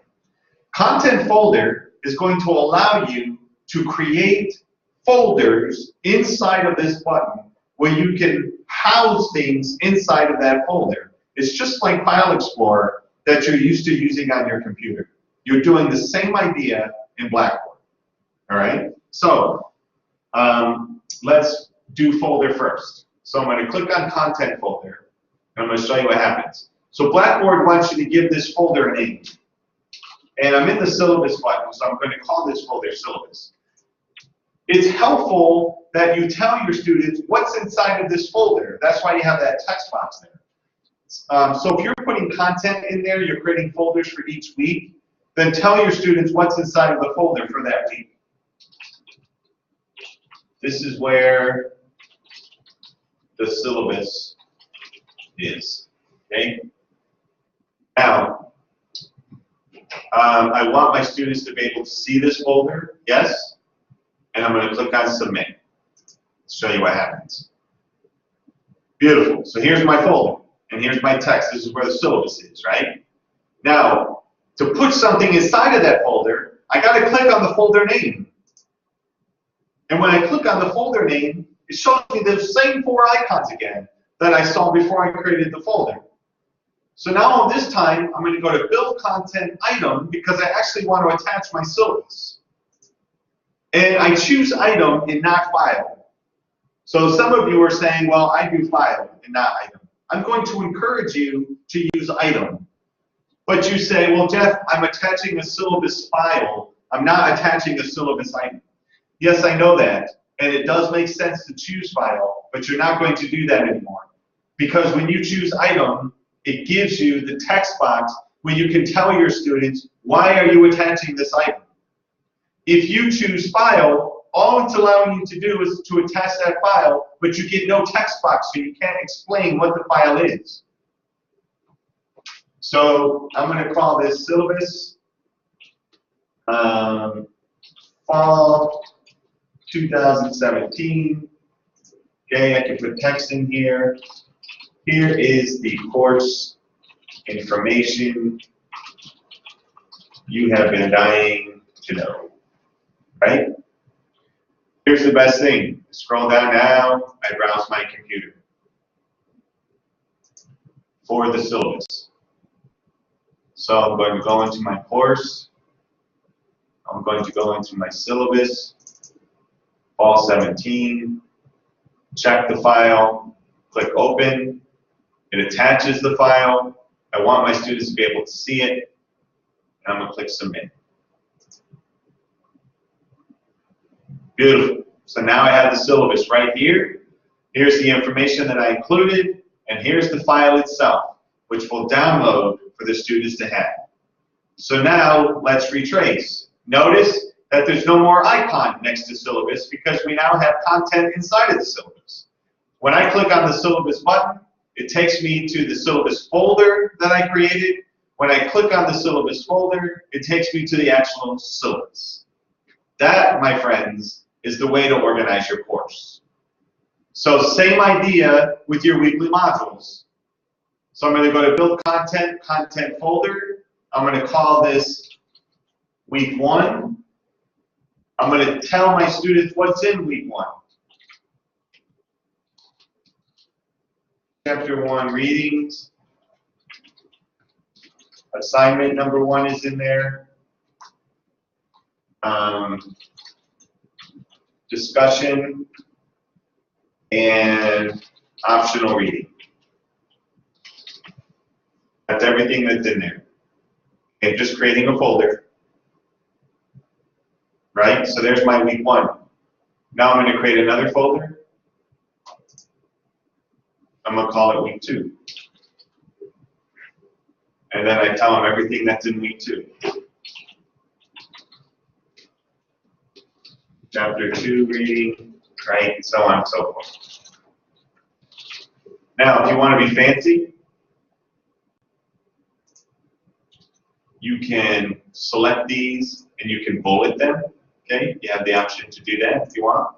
Speaker 1: Content folder is going to allow you to create folders inside of this button where you can house things inside of that folder. It's just like File Explorer that you're used to using on your computer. You're doing the same idea in Blackboard. All right? So let's do folder first. So I'm going to click on content folder, and I'm going to show you what happens. So Blackboard wants you to give this folder a name. And I'm in the syllabus button, so I'm going to call this folder syllabus. It's helpful that you tell your students what's inside of this folder. That's why you have that text box there. So if you're putting content in there, you're creating folders for each week, then tell your students what's inside of the folder for that week. This is where the syllabus is, okay? Now, I want my students to be able to see this folder, yes? And I'm going to click on submit. Let's show you what happens. Beautiful. So here's my folder, and here's my text. This is where the syllabus is, right? Now, to put something inside of that folder, I got to click on the folder name. And when I click on the folder name, it shows me the same 4 icons again that I saw before I created the folder. So now this time, I'm going to go to Build Content Item because I actually want to attach my syllabus. And I choose Item and not File. So some of you are saying, well, I do File and not Item. I'm going to encourage you to use Item. But you say, well, Jeff, I'm attaching a syllabus file. I'm not attaching a syllabus item. Yes, I know that. And it does make sense to choose File, but you're not going to do that anymore. Because when you choose Item, it gives you the text box where you can tell your students, why are you attaching this item? If you choose File, all it's allowing you to do is to attach that file, but you get no text box, so you can't explain what the file is. So I'm going to call this syllabus fall 2017. Okay, I can put text in here. Here is the course information you have been dying to know, right? Here's the best thing. Scroll down now, I browse my computer for the syllabus. So I'm going to go into my course. I'm going to go into my syllabus, fall 17, check the file, click open. It attaches the file. I want my students to be able to see it, and I'm going to click submit. Beautiful. So now I have the syllabus right here. Here's the information that I included, and here's the file itself, which will download for the students to have. So now let's retrace. Notice that there's no more icon next to syllabus because we now have content inside of the syllabus. When I click on the syllabus button, it takes me to the syllabus folder that I created. When I click on the syllabus folder, it takes me to the actual syllabus. That, my friends, is the way to organize your course. So same idea with your weekly modules. So I'm going to go to Build Content, Content Folder. I'm going to call this Week 1. I'm going to tell my students what's in Week 1. Chapter 1 readings. Assignment number 1 is in there. Discussion and optional reading. That's everything that's in there. Okay, just creating a folder. Right? So there's my Week 1. Now I'm going to create another folder. I'm going to call it Week 2. And then I tell them everything that's in Week 2. Chapter 2 reading, right? So on and so forth. Now, if you want to be fancy, you can select these and you can bullet them. Okay, you have the option to do that if you want.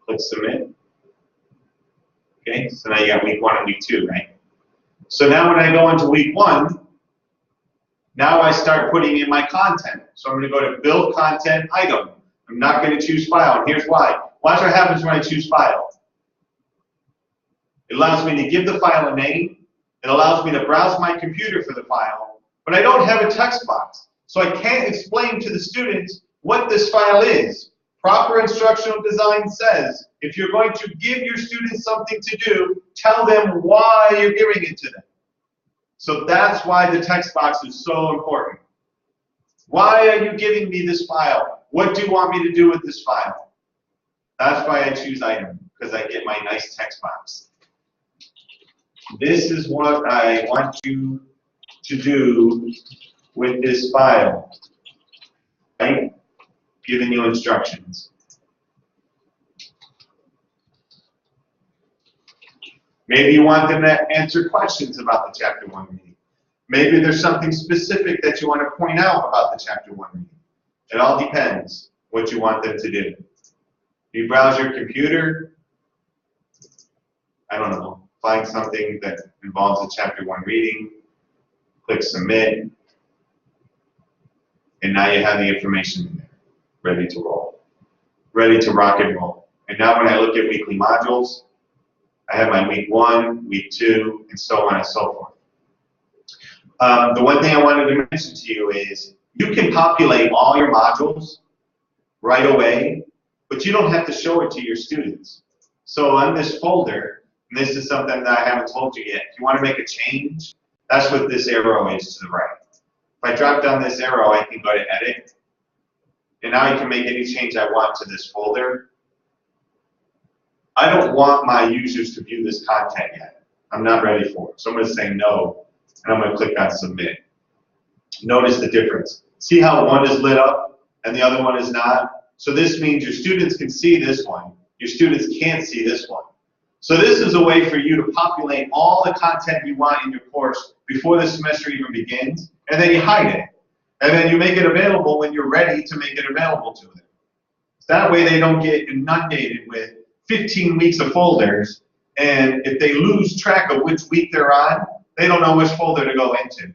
Speaker 1: Click Submit. Okay, so now you got Week 1 and Week 2, right? So now when I go into Week 1, now I start putting in my content. So I'm going to go to Build Content Item. I'm not going to choose File, and here's why. Watch what happens when I choose File. It allows me to give the file a name. It allows me to browse my computer for the file, but I don't have a text box. So I can't explain to the students what this file is. Proper instructional design says, if you're going to give your students something to do, tell them why you're giving it to them. So that's why the text box is so important. Why are you giving me this file? What do you want me to do with this file? That's why I choose item, because I get my nice text box. This is what I want you to do with this file, right? Giving you instructions. Maybe you want them to answer questions about the Chapter 1 reading. Maybe there's something specific that you want to point out about the Chapter 1 reading. It all depends what you want them to do. You browse your computer, I don't know, find something that involves a Chapter 1 reading, click Submit, and now you have the information in there, ready to roll, ready to rock and roll. And now when I look at weekly modules, I have my Week 1, Week 2, and so on and so forth. The one thing I wanted to mention to you is you can populate all your modules right away, but you don't have to show it to your students. So on this folder, and this is something that I haven't told you yet, if you want to make a change, that's what this arrow is to the right. If I drop down this arrow, I can go to Edit, and now I can make any change I want to this folder. I don't want my users to view this content yet. I'm not ready for it. So I'm going to say no, and I'm going to click on Submit. Notice the difference. See how one is lit up and the other one is not? So this means your students can see this one. Your students can't see this one. So this is a way for you to populate all the content you want in your course before the semester even begins, and then you hide it. And then you make it available when you're ready to make it available to them. That way they don't get inundated with 15 weeks of folders, and if they lose track of which week they're on, they don't know which folder to go into.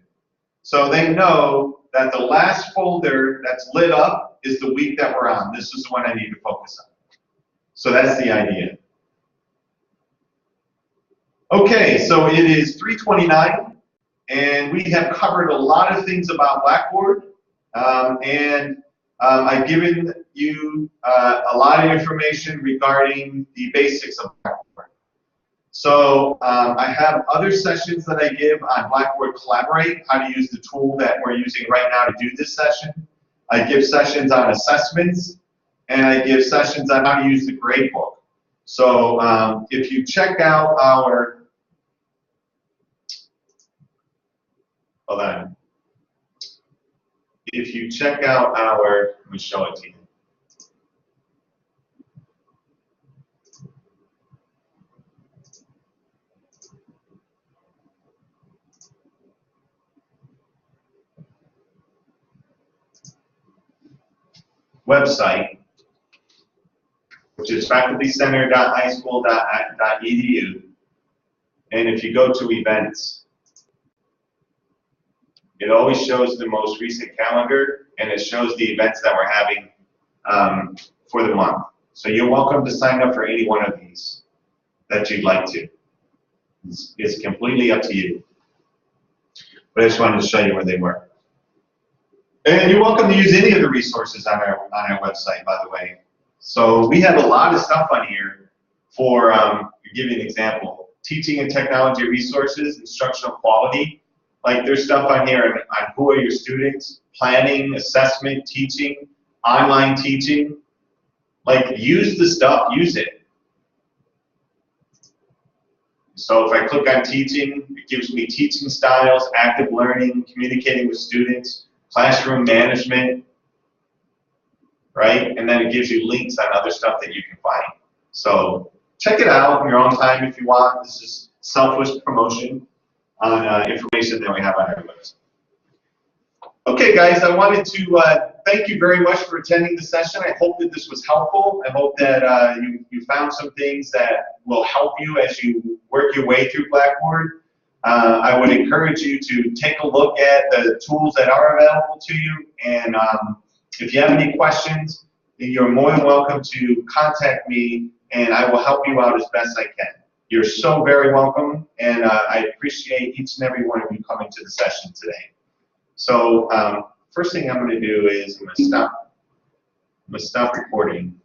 Speaker 1: So they know that the last folder that's lit up is the week that we're on. This is the one I need to focus on. So that's the idea. Okay, so it is 3:29, and we have covered a lot of things about Blackboard, I've given you a lot of information regarding the basics of Blackboard. So I have other sessions that I give on Blackboard Collaborate, how to use the tool that we're using right now to do this session. I give sessions on assessments, and I give sessions on how to use the gradebook. So if you check out our, hold on. If you check out our, let me show it to you. Website, There's facultycenter.ischool.edu, and if you go to events, it always shows the most recent calendar, and it shows the events that we're having for the month. So you're welcome to sign up for any one of these that you'd like to. It's completely up to you. But I just wanted to show you where they were. And you're welcome to use any of the resources on our website, by the way. So we have a lot of stuff on here for, to give you an example, teaching and technology resources, instructional quality. Like there's stuff on here on who are your students, planning, assessment, teaching, online teaching. Like use the stuff, use it. So if I click on teaching, it gives me teaching styles, active learning, communicating with students, classroom management, right? And then it gives you links on other stuff that you can find. So check it out in your own time if you want. This is selfless promotion on information that we have on our website. Okay, guys, I wanted to thank you very much for attending the session. I hope that this was helpful. I hope that you found some things that will help you as you work your way through Blackboard. I would encourage you to take a look at the tools that are available to you, and if you have any questions, you're more than welcome to contact me, and I will help you out as best I can. You're so very welcome, and I appreciate each and every one of you coming to the session today. So first thing I'm going to do is I'm going to stop recording.